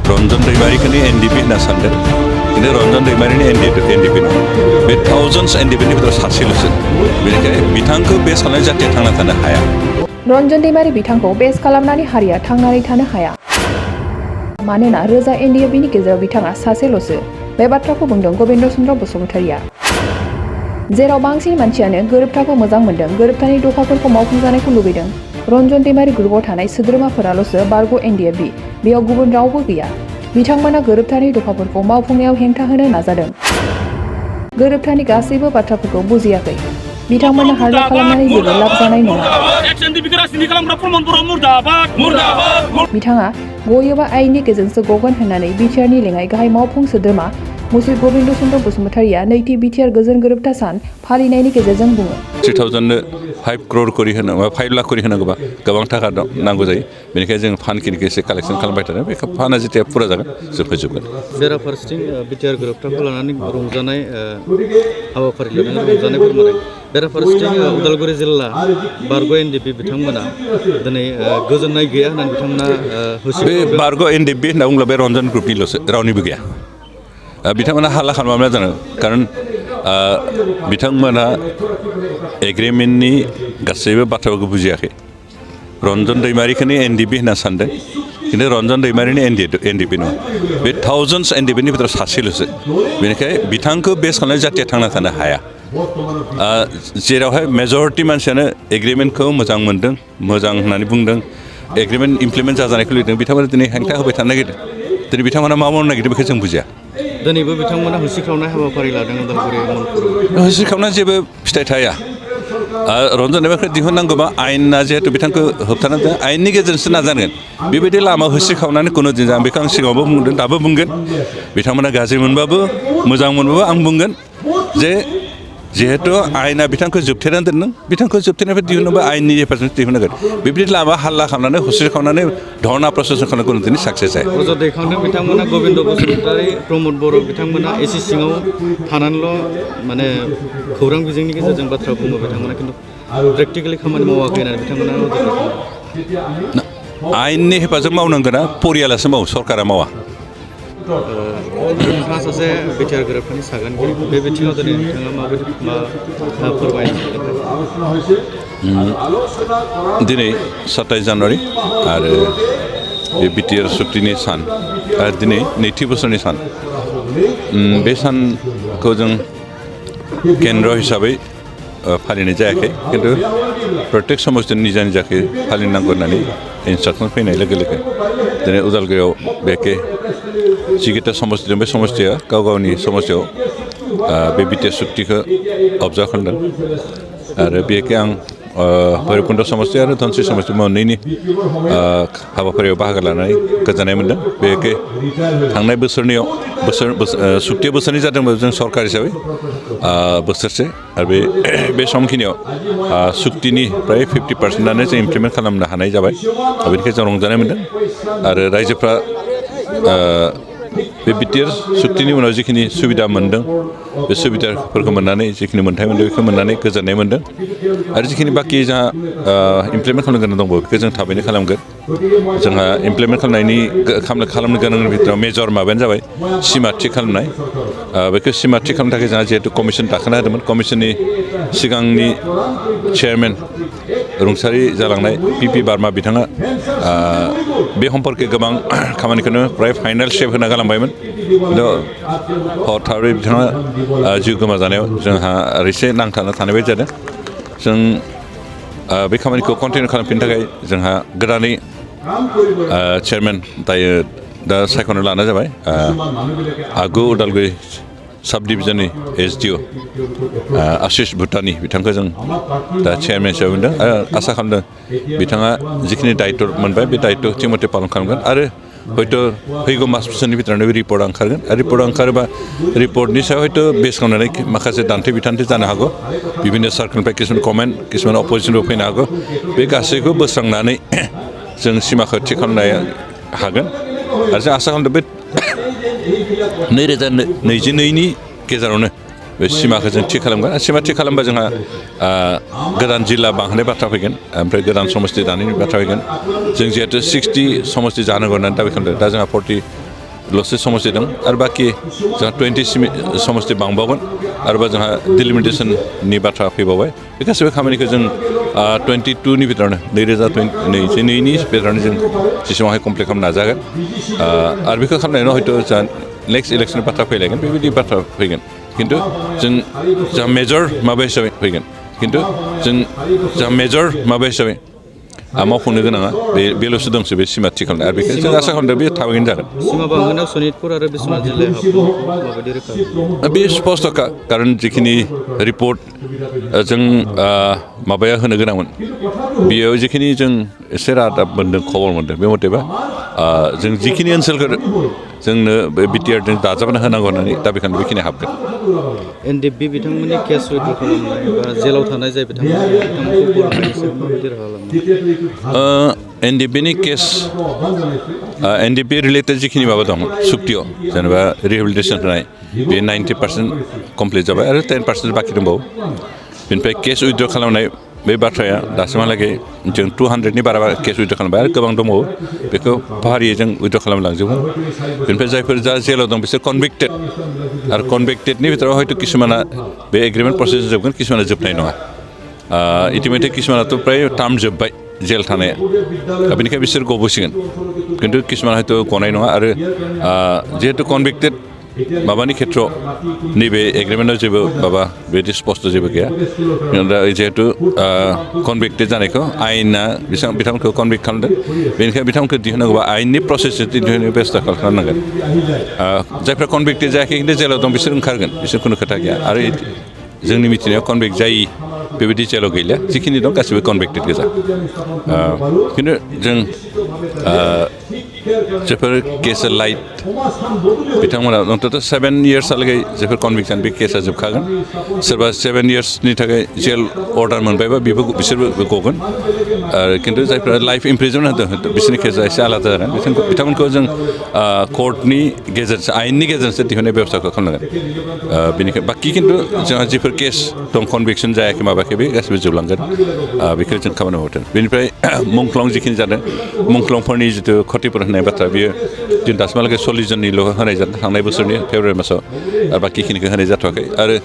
रनजन दैमारिखौनो एनडिपि होनना सानदों खिन्थु रनजन दैमारिनि एनडिपि नङा बे थाउजेन्डस एनडिपिनि भितराव सासेल'सो बेनिखायनो बिथांखौ बेस खालामनानै जाहाथे थांना थानो हाया रनजन दैमारि बिथांखौ बेस खालामनानै हारिया थांनानै थानो हाया मानोना रोजा एनडिएफबिनि गेजेराव बिथाङा सासेल'सो बे बाथ्राखौ बुंदों गबिन्द चन्द्र बसुमतारिया जेराव बांसिन मानसियानो गोरोबथाखौ मोजां मोनदों गोरोबथानि दफाफोरखौ मावफुंजानायखौ लुबैदों रनजन दैमारि ग्रुपआव थानाय सोद्रोमाफोराल'सो बारग' एनडिएफबि बेयाव गुबुन रावबो गैया बिथांमोना गोरोबथानि दफाफोरखौ मावफुंनायाव हेंथा होनो नाजादों गोरोबथानि गासैबो बाथ्राफोरखौ बुजियाखै बिथांमोना हारला खालामनानै जेबो लाब जानाय नङा बिथाङा गयोबा आयेननि गेजेरजोंसो गगोन होननानै बिटिआरनि लेङाइ गाहाय मावफुं सोद्रोमा मुसुर गबिन्द चन्द्र बसुमतारिया नैथि बिटिआर गोजोन गोरोबथा सान फालिनायनि गेजेरजों बुङो 3005 क्रर करि होनो 5 लाख करि होनांगौबा गोबां थाखा नांगौ जायो बेनिखायनो जों फान्डखिनिखौ एसे कालेक्सन खालामबाय थादों बे फान्डा जेथिया फुरा जागोन जोबफैजोबगोन बेराफारसेथिं बिटिआर गोरोबथाखौ लानानै रंजानाय हाबाफारि लादों रंजानाय फोरमायदों बेराफारसेथिं उदालगुरि जिल्ला बारग' एनडिएफबि बिथांमोना दिनै गोजोननाय गैया होननानै बिथांमोना बे बारग' एनडिएफबि होनना बुङोब्ला बे रनजन ग्रुपनिल'सो रावनिबो गैया बिथांमोना हाल्ला खालामना जानो खारन बिथांमोना एग्रिमेन्टनि गासैबो बाथ्राफोरखौ बुजियाखै रनजन दैमारिखौनो एनडिएफबि होनना सानदों खिन्थु रनजन दैमारिनि एनडिएफबि नङा बे थाउजेन्डस एनडिएफबिनि भितराव सासेल'सो बेनिखायनो बिथांखौ बेस खालामनानै जाहाथे थांना थानो हाया जेरावहाय मेजरिटि मानसियानो एग्रिमेन्टखौ मोजां मोनदों मोजां होननानै बुंदों एग्रिमेन्ट इमप्लिमेन्ट जाजानायखौ लुबैदों बिथांमोना दिनै हेंथा होबाय थानो नागिरदों दिनै बिथांमोना मा मावनो नागिरदों बेखौ जों बुजिया दिनैबो बिथांमोना होसिख्रावनाय हाबाफारि लादों उदालगुरि मनपुराव होसिख्रावनाय जेबो फिथाइ थाया रनजन दैमारिखौ दिहुननांगौबा आयेना जिहेतु बिथांखौ होबथानो आयेननि गेजेरजोंसो नाजागोन बेबायदि लामा होसिख्रावनानै खुनु दिन जाया बेखौ आं सिगाङावबो बुंदों दाबो बुंगोन बिथांमोना गाज्रि मोनबाबो मोजां मोनबाबो आं बुंगोन जे जिहेतु आयेना बिथांखौ जोबथेनानै दोनदों बिथांखौ जोबथेनायनिफ्राय दिहुनोबा आयेननि हेफाजाबजों दिहुननांगोन बेबायदि लामा हाल्ला खालामनानै होसिख्रावनानै धरना प्रसेसन खालामनायखौ दिनै साक्सेस जाया अजद दैखांदों बिथांमोना गबिन्द बसुमतारी प्रमद बर' बिथांमोना एसि सिङाव थानानैल' माने खौरां बिजोंनि गेजेरजों बाथ्रा बुङो बिथांमोना खिन्थु प्रेक्टिकेलि खामानि मावाखै होननानै बिथांमोना आयेननि हेफाजाब मावनांगोना परियालासो मावो सरकारा मावा नोंथाङा सासे बिटिआर गोरोबथानि सागानगिरि बे बिथिङाव दिनै नोंथाङा माबायदि मा फोरमायनो दिनै 27 जानुवारि आरो बे बिटिआर सुक्तिनि सान आरो दिनै नैथि बोसोरनि सान बे सानखौ जों केन्द्र हिसाबै फालिनाय जायाखै खिन्थु प्रत्येक समस्तिनि निजा निजाखै फालिनांगौ होननानै इन्सट्राक्सन फैनाय लोगो लोगो दिनै उदालगुरियाव बेखे जिगिता समस्ति दं बे समस्तिया गाव गावनि समस्तियाव बे बिटिआर सुक्तिखौ अबजार्भ खालामदों आरो बेखे आं भैरबकुन्द समस्ति आरो धनस्रि समस्ति मोननैनि हाबाफारियाव बाहागो लानानै गोजोननाय मोन्दों बेखे थांनाय बोसोरनैयाव सुक्तिया बोसोरनै जादोंबा जों सरकार हिसाबै बोसोरसे आरो बे समखिनियाव सुक्तिनि फ्राय 50% जों इमप्लिमेन्ट खालामनो हानाय जाबाय बेनिखायनो जों रंजानाय मोन्दों आरो रायजोफ्रा बे बिटिआर सुक्तिनि उनाव जिखिनि सुबिदा मोन्दों बे सुबिदाफोरखौ मोननानै जिखिनि मोन्थाय मोन्दों बेखौ मोननानै गोजोननाय मोन्दों आरो जिखिनि बाखि जोंहा इमप्लिमेन्ट खालामनो गोनां दंबावो बेखौ जों थाबैनो खालामगोन जोंहा इमप्लिमेन्ट खालामनो गोनांनि भितराव मेजर माबायानो जाबाय सिमा थि खालामनाय बेखौ सिमा थि खालामनो थाखाय जोंहा जिहेतु कमिसन दाखाना होदोंमोन कमिसननि सिगांनि चेयारमेन रुंसारि जालांनाय पि बार्मा बिथाङा बे सम्पर्के गोबां खामानिखौनो फ्राय फाइनाल स्टेप होना गालांबायमोन खिन्थु हरखाबै बिथाङा जिउ गोमाजानायाव जोंहा एसे नांथाना थानाय बायदि जादों जों बे खामानिखौ कन्टिनिउ खालामफिननो थाखाय जोंहा गोदानै चेयारमेन दायो दा सायख'नो लानाय जाबाय आगु उदालगुरि साब डिभिजननि एसडिअ आशिष भुटानि बिथांखौ जों दा चेयारमेन हिसाबै मोनदों आरो आसा खालामदों बिथाङा जिखिनि दायित्व मोनबाय बे दायित्व थिमथे पालन खालामगोन आरो हयथ' फैगौ मास मोनसेनि भितरावनो बे रिपर्टआ ओंखारगोन आरो रिपर्टआ ओंखारोबा रिपर्टनि सायाव हयथ' बेस खालामनानै माखासे दान्थे बिथान्थे जानो हागौ बिभिन्न सार्कोलनिफ्राय किसुमान कमेन्ट किसुमान अपजिसनबो फैनो हागौ बे गासैखौ बोस्रांनानै जों सिमाखौ थि खालामनो हागोन आरो जों आसा खालामदों बे 2022नि गेजेरावनो बे सिमाखौ जों थि खालामगोन सिमा थि खालामबा जोंहा गोदान जिल्ला बांहोनाय बाथ्रा फैगोन ओमफ्राय गोदान समस्ति दानायनि बाथ्रा फैगोन जों जिहेतु 60 समस्ति जानांगौ होननानै दाबि खालामदों दा जोंहा ल'सो समस्ति दं आरो बाखि जोंहा 20 समस्ति बांबावगोन आरोबा जोंहा डिलिमिटेसननि बाथ्रा फैबावबाय बे गासैबो खामानिखौ जों 22 नि भितरावनो 2022नि भितरावनो जों जेसेबांहाय कमप्लिट खालामनो नाजागोन आरो बेखौ खालामनायनि उनाव हयथ' जोंहा नेक्स्ट इलेक्सननि बाथ्रा फैलायगोन बेबायदि बाथ्रा फैगोन खिन्थु जों जा मेजर माबा हिसाबै फैगोन खिन्थु जों जा मेजर माबा हिसाबै मावफुंनो गोनाङा बेल'सो दंसो बे सिमा थि खालामनाय आरो बेखौ जों आसा खालामदों बे थाबैनो जागोन सिमा बांहोनायाव सनितपुर आरो बिश्वनाथ जिल्लायाव माबायदि रोखा बे स्पष्टखा कारन जिखिनि रिपर्ट जों माबाया होनो गोनांमोन बेयाव जिखिनि जों एसे रादाब मोन्दों खबर मोन्दों बे मथेबा जों जिखिनि ओनसोलखौ जोंनो बे बिटिआरजों दाजाबना होनांगौ होननानै दा बेखायनो बेखिनि हाबगोन एनडिएफबि बिथांमोननि केस उइथ्र खालामनाय बा जेलाव थानाय जाय बिथांमोनखौ बर'नि सायाव माबायदि राहा लानो एनडिएफबिनि केस एनडिएफबि रिलेटेड जिखिनि माबा दं सुक्तियाव जेनेबा रिहेबिलिटेसन होनाय बे 90% कमप्लिट जाबाय आरो 10% बाखि दंबावो बेनिफ्राय केस उइथ्र खालामनाय बे बाथ्राया दासिमहालागै जों 200नि बारा केस उइथ्र खालामबाय आरो गोबां दंबावो बेखौ फारियै जों उइथ्र खालामलांजोबगोन बेनिफ्राय जायफोर जा जेलाव दं बिसोर कनभिक्टेड आरो कनभिक्टेडनि भितराव हयथ' किसुमाना बे एग्रिमेन्ट प्रसेस जोबगोन किसुमाना जोबनाय नङा इटिमेटे किसुमानाथ' प्राय टार्म जोब्बाय जेल थानाया बेनिखायनो बिसोर गबोसिगोन खिन्थु किसुमान हयथ' गनाय नङा आरो जिहेतु कनभिक्टेड माबानि खेथ्रआव नैबे एग्रिमेन्टआव जेबो माबा बेबायदि स्पष्ट जेबो गैया दा जिहेतु कनभिक्टेड जानायखौ आयेना बिथांमोनखौ कनभिक्ट खालामदों बेनिखायनो बिथांमोनखौ दिहुननांगौबा आयेननि प्रसेसजों दिहुननो बेबस्था खालामनांगोन जायफ्रा कनभिक्टेड जायाखै खिन्थु जेलाव दं बिसोर ओंखारगोन बिसोर खुनु खोथा गैया आरो जोंनि मिथिनायाव कनभिक्ट जायि बेबायदि जेलाव गैलिया जिखिनि दं गासिबो कनभिक्टेड गोजा खिन्थु जों जायफोर केस लाइट बिथांमोना अन्तत 7 इयार्सहालागै जायफोर कनभिक्सन बे केसा जोबखागोन सोरबा 7 इयार्सनि थाखाय जेल अर्डार मोनबायबा बिसोरबो गगोन आरो खिन्थु जायफ्रा लाइफ इमप्रिजनमेन्ट होदों बिसोरनि केसा एसे आलादा जागोन बिथांमोनखौ जों कर्टनि गेजेरजों आयेननि गेजेरजों दिहुननाय बेबस्थाखौ खालामनांगोन बेनिखायनो बाखि खिन्थु जोंहा जिफोर केस दं कनभिक्सन जायाखै माबायाखै बे गासिबो जोबलांगोन बेखौ जों खामानि मावदों बेनिफ्राय मुंख्लं जिखिनि जादों मुंख्लंफोरनि जिथु क्षतिफोर होननाय बाथ्रा बियो जों दासिमहालागै 40 जननिल' होनाय जादों थांनाय बोसोरनि फेब्रुवारि मासाव आरो बाखिखिनिखौ होनाय जाथ'वाखै आरो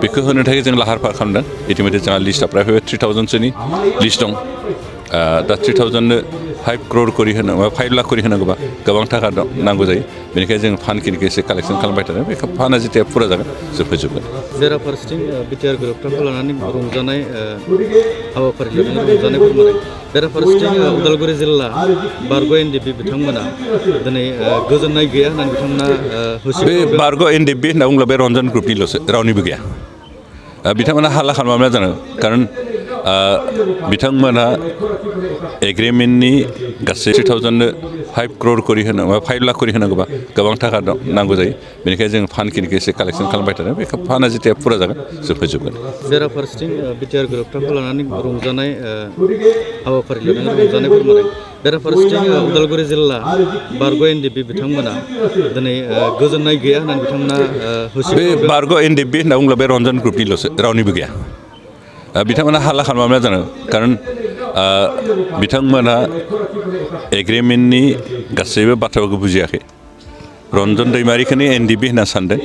बेखौ होनो थाखाय जों लाहार फाहार खालामदों इतिमধ্যে जोंहा लिस्टआ प्राय 3000सोनि लिस्ट दं दा 3000नो 5 crore करि होनो 5 लाख करि होनांगौबा गोबां थाखा नांगौ जायो बेनिखायनो जों फान्डखिनिखौ एसे कालेक्सन खालामबाय थादों बे फान्डा जेथिया फुरा जागोन जोबफैजोबगोन बेराफारसेथिं बिटिआर गोरोबथाखौ लानानै रंजानाय हाबाफारि लादों रंजानाय फोरमायदों बेराफारसेथिं उदालगुरि जिल्ला बारग' एनडिएफबि बिथांमोना दिनै गोजोननाय गैया होननानै बिथांमोना बे बारग' एनडिएफबि होनना बुङोब्ला बे रनजन ग्रुपनिल'सो रावनिबो गैया बिथांमोना हाल्ला खालामा जानो खारन बिथांमोना एग्रिमेन्टनि गासै 3000नो 5 crore करि होनो 5 लाख करि होनांगौबा गोबां थाखा नांगौ जायो बेनिखायनो जों फान्डखिनिखौ एसे कालेक्सन खालामबाय थादों बे फान्डा जेथिया फुरा जागोन जोबफैजोबगोन बेराफारसेथिं बिटिआर गोरोबथाखौ लानानै रंजानाय हाबाफारि लादों रंजानाय फोरमायदों बेराफारसेथिं उदालगुरि जिल्ला बारग' एनडिएफबि बिथांमोना दिनै गोजोननाय गैया होननानै बिथांमोना बे बारग' एनडिएफबि होनना बुङोब्ला बे रनजन ग्रुपनिल'सो रावनिबो गैया बिथांमोना हाल्ला खालामा जानो खारन बिथांमोना एग्रिमेन्टनि गासैबो बाथ्राफोरखौ बुजियाखै रनजन दैमारिखौनो एनडिएफबि होनना सानदों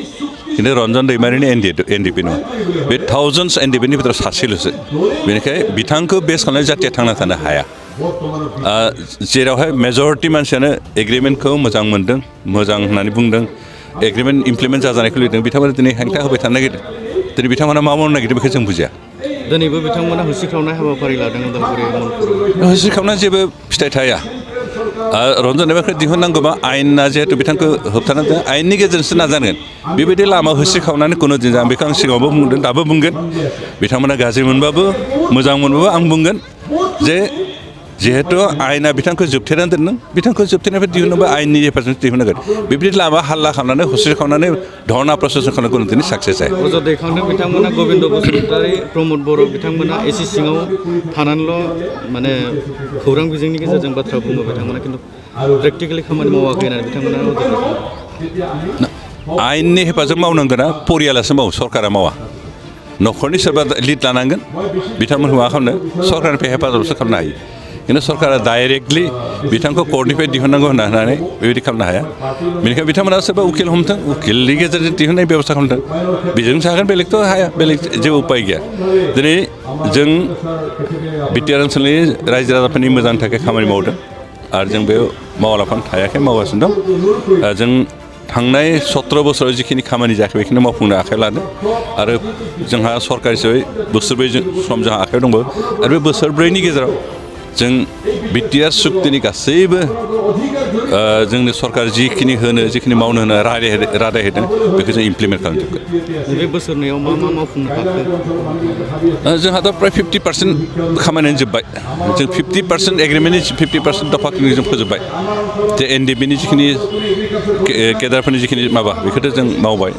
खिन्थु रनजन दैमारिनि एनडिएफबि नङा बे थाउजेन्डस एनडिएफबिनि भितराव सासेल'सो बेनिखायनो बिथांखौ बेस खालामनानै जातिया थांना थानो हाया जेरावहाय मेजरिटि मानसियानो एग्रिमेन्टखौ मोजां मोनदों मोजां होननानै बुंदों एग्रिमेन्ट इमप्लिमेन्ट जाजानायखौ लिरदों बिथांमोना दिनै हेंथा होबाय थानो नागिरदों दिनै बिथांमोना मा मावनो नागिरदों बेखौ जों बुजिया दिनैबो बिथांमोना होसिख्रावनाय हाबाफारि लादों उदालगुरि होसिख्रावनाय जेबो फिथाइ थाया रनजन दैमारिखौ दिहुननांगौबा आयेना जिहेतु बिथांखौ होबथानांगौ आयेननि गेजेरजोंसो नाजागोन बेबायदि लामा होसिख्रावनानै खुनु दिन आं बेखौ आं सिगाङावबो बुंदों दाबो बुंगोन बिथांमोना गाज्रि मोनबाबो मोजां मोनबाबो आं बुंगोन जे जिहेतु आयेना बिथांखौ जोबथेनानै दोनदों बिथांखौ जोबथेनायनिफ्राय दिहुननोबा आयेननि हेफाजाबजों दिहुननांगोन बेबायदि लामा हाल्ला खालामनानै होसिख्रावनानै धरना प्रसेसन खालामनायखौ दिनै साक्सेस जाया अजद दैखांदों बिथांमोना गबिन्द बसुमतारी प्रमद बर' बिथांमोना एसि सिङाव थानानैल' माने खौरां बिजोंनि गेजेरजों बाथ्रा बुङो बिथांमोना खिन्थु प्रेक्टिकेलि खामानि मावाखै होननानै बिथांमोना आयेननि हेफाजाब मावनांगोना परियालासो मावो सरकारा मावा न'खरनि सोरबा लिड लानांगोन बिथांमोनखौ मा खालामनो सरकारनिफ्राय हेफाजाबसो खालामनो हायो खिन्थु सरकारा डाइरेक्टलि बिथांखौ कर्टनिफ्राय दिहुननांगौ होननानै बेबायदि खालामनो हाया बेनिखायनो बिथांमोना सोरबा उकिल हमथों उकिलनि गेजेरजों दिहुननाय बेब'स्था खालामथों बेजोंसो हागोन बेलेगथ' हाया बेलेग जेबो उपाय गैया दिनै जों बिटिआर ओनसोलनि रायजो राजाफोरनि मोजांनि थाखाय खामानि मावदों आरो जों बे मावालाफानो थायाखै मावगासिनो दं जों थांनाय 17 बोसोराव जिखिनि खामानि जायाखै बेखिनि मावफुंनो आखायाव लादों आरो जोंहा सरकार हिसाबै बोसोरब्रै सम जोंहा आखायाव दंबावो आरो बे बोसोरब्रैनि गेजेराव जों बिटिआर सुक्तिनि गासैबो जोंनि सरकार जिखिनि मावनो होनो रादाय होदों बेखौ जों इमप्लिमेन्ट खालामजोबगोन बे बोसोरनैयाव मा मावफुंनो हाखो जोंहाथ' प्राय 50% खामानियानो जोब्बाय जों 50% एग्रिमेन्टनि 50% दफाखिनि जों फोजोब्बाय जे एनडिएफबिनि जिखिनि केडारफोरनि जिखिनि माबा बेखौथ' जों मावबाय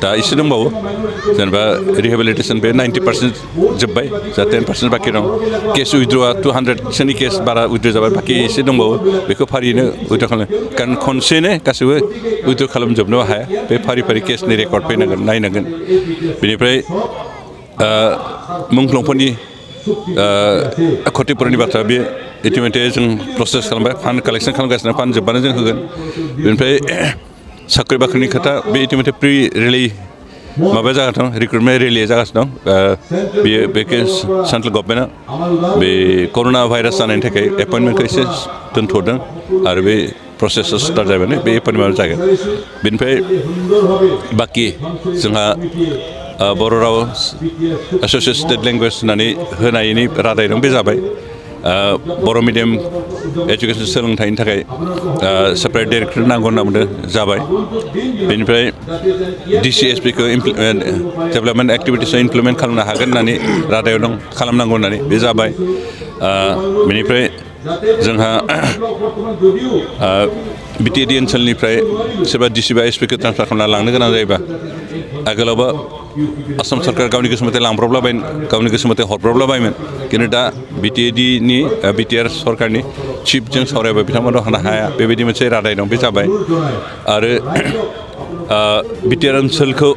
दा एसे दंबावो जेनेबा रिहेबिलिटेसन बे 90% जोब्बाय जा 10% बाखि दं केस उइथड्रआ 200सोनि केस बारा उइथड्र जाबाय बाखि एसे दंबावो बेखौ फारियैनो उइथड्र खालाम कारण खनसेनो गासैबो उइथड्र खालामजोबनो हाया बे फारि फारि केसनि रेकर्ड फैनांगोन नायनांगोन बेनिफ्राय मुंख्लंफोरनि खतिपुरनि बाथ्रा बे इतिमধ্যে जों प्रसेस खालामबाय फान्ड कालेक्सन खालामगासिनो फान्ड जोबबानो जों होगोन बेनिफ्राय साख्रि बाख्रिनि खोथा बे इतिमধ্যে प्रि रिलि माबा जागासिनो दं रिक्रुटमेन्ट रेलिया जागासिनो दं बेखौ सेन्ट्रेल गभर्नमेन्टआ बे कर'ना भाइरास जानायनि थाखाय एपइन्टमेन्टखौ एसे दोनथ'दों आरो बे प्रसेसा स्टार्ट जाबानो बे एपइन्टमेन्टआ जागोन बेनिफ्राय बाखि जोंहा बर' राव एस'सिएटेड लेंगुवेज होननानै होनायनि रादाय दं बे जाबाय बर' मिडियाम एजुकेसन सोलोंथाइनि थाखाय सेपारेट डाइरेक्टर नांगौ होनना बुंदों जाबाय बेनिफ्राय DCSPखौ डेभेलपमेन्ट एक्टिभिटिसआव इमप्लिमेन्ट खालामनो हागोन होननानै रादायाव दं खालामनांगौ होननानै बे जाबाय बेनिफ्राय जोंहा बिटिएडि ओनसोलनिफ्राय सोरबा डिसि बा एसपिखौ ट्रान्सफार खालामना लांनो गोनां जायोबा आगोलावबो आसाम सरकार गावनि गोसो मथे लांब्रबलाबायोमोन गावनि गोसो मथे हरब्रबलाबायोमोन खिन्थु दा बिटिआर सरकारनि चिफजों सावरायबा बिथांमोना होनो हाया बेबायदि मोनसे रादाय दं बे जाबाय आरो बिटिआर ओनसोलखौ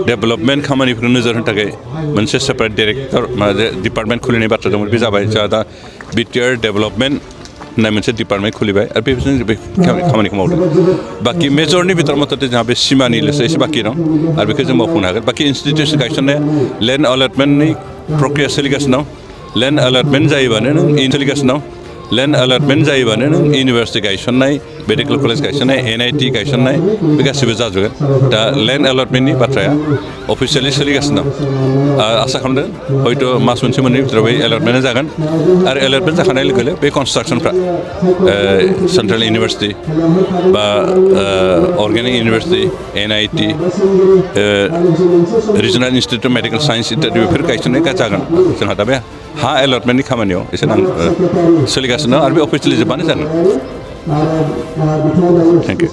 डेभेलपमेन्ट खामानिफोरखौ नोजोर होनो थाखाय मोनसे सेपारेट डाइरेक्टर डिपार्टमेन्ट खुलिनाय बाथ्रा दंमोन बे जाबाय जोंहा दा बिटिआर डेभेलपमेन्ट होननाय मोनसे डिपार्टमेन्ट खुलिबाय आरो बेफोरजों बे खामानिखौ मावदों बाखि मेजरनि बिथोर मथे जोंहा बे सिमानिल'सो एसे बाखि दं आरो बेखौ जों मावफुंनो हागोन बाखि इन्स्टिटिउसन गायसननाया लेन्ड एलटमेन्टनि प्रक्रिया सोलिगासिनो दं लेन्ड एलटमेन्ट जायोबानो नों सोलिगासिनो दं लेन्ड एलटमेन्ट जायोबानो नों इउनिभार्सिटि गायसननाय मेडिकेल कलेज गायसननाय NIT गायसननाय बे गासैबो जाजोबगोन दा लेन्ड एलटमेन्टनि बाथ्राया अफिसियेलि सोलिगासिनो दं आसा खालामदों हयथ' मास मोनसे मोननै भितराव बे एलटमेन्टआ जागोन आरो एलटमेन्ट जाखानाय लोगो लोगो बे कनस्ट्राक्सनफ्रा सेन्ट्रेल इउनिभार्सिटि बा organic university NIT regional institute of medical science इत्यादि बेफोर गायसननाय जागोन जोंहा दा बे हा एलटमेन्टनि खामानियाव एसे सोलिगासिनो दं आरो बे अफिसियेलि जोबबानो जागोन थेंक इउ